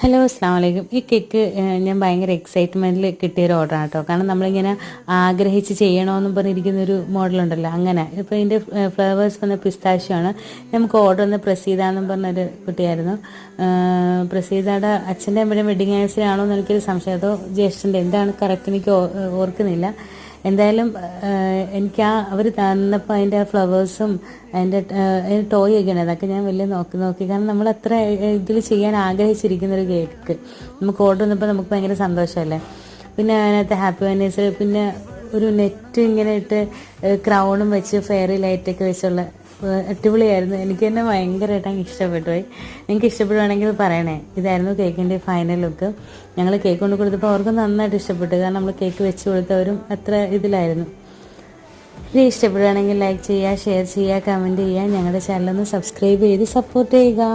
Hello അസ്സാം വലൈക്കും. ഈ കേക്ക് ഞാൻ ഭയങ്കര എക്സൈറ്റ്മെൻറ്റിൽ കിട്ടിയൊരു ഓർഡറാണ് കേട്ടോ. കാരണം നമ്മളിങ്ങനെ ആഗ്രഹിച്ച് ചെയ്യണമെന്നും പറഞ്ഞിരിക്കുന്നൊരു മോഡലുണ്ടല്ലോ, അങ്ങനെ. ഇപ്പോൾ ഇതിൻ്റെ ഫ്ലേവേഴ്സ് വന്ന പിസ്താഷ്യോ ആണ്. നമുക്ക് ഓർഡർ ഒന്ന് പ്രസീത എന്നും പറഞ്ഞൊരു കുട്ടിയായിരുന്നു. പ്രസീതയുടെ അച്ഛൻ്റെ അമ്മയുടെയും വെഡിങ് ആനിവേഴ്സറി ആണോ എന്ന് എനിക്കൊരു സംശയം, അതോ ജ്യേഷ്ഠൻ്റെ, എന്താണ് കറക്റ്റ് എനിക്ക് ഓർക്കുന്നില്ല. എന്തായാലും എനിക്ക് അവർ തന്നപ്പോൾ അതിൻ്റെ ഫ്ലവേഴ്സും അതിൻ്റെ ടോയ് ഒക്കെ ഉണ്ട്. അതൊക്കെ ഞാൻ വലിയ നോക്കി കാരണം നമ്മൾ അത്ര ഇതിൽ ചെയ്യാൻ ആഗ്രഹിച്ചിരിക്കുന്നൊരു കേക്ക് നമുക്ക് ഓർഡർ വന്നപ്പോൾ നമുക്ക് ഭയങ്കര സന്തോഷമല്ലേ. പിന്നെ അതിനകത്ത് ഹാപ്പി ആനിവേഴ്സറി, പിന്നെ ഒരു നെറ്റ് ഇങ്ങനെ ഇട്ട് ക്രൗണും വെച്ച് ഫെയറി ലൈറ്റൊക്കെ വെച്ചുള്ള അടിപൊളിയായിരുന്നു. എനിക്ക് തന്നെ ഭയങ്കരമായിട്ട് അങ്ങ് ഇഷ്ടപ്പെട്ടു പോയി. നിങ്ങൾക്ക് ഇഷ്ടപ്പെടുവാണെങ്കിൽ പറയണേ. ഇതായിരുന്നു കേക്കിൻ്റെ ഫൈനൽ ലുക്ക്. ഞങ്ങൾ കേക്ക് കൊണ്ട് കൊടുത്തപ്പോൾ അവർക്ക് നന്നായിട്ട് ഇഷ്ടപ്പെട്ടു. കാരണം നമ്മൾ കേക്ക് വെച്ച് കൊടുത്തവരും അത്ര ഇതിലായിരുന്നു. ഇത് ഇഷ്ടപ്പെടുകയാണെങ്കിൽ ലൈക്ക് ചെയ്യുക, ഷെയർ ചെയ്യുക, കമൻറ്റ് ചെയ്യുക. ഞങ്ങളുടെ ചാനലൊന്ന് സബ്സ്ക്രൈബ് ചെയ്ത് സപ്പോർട്ട് ചെയ്യുക.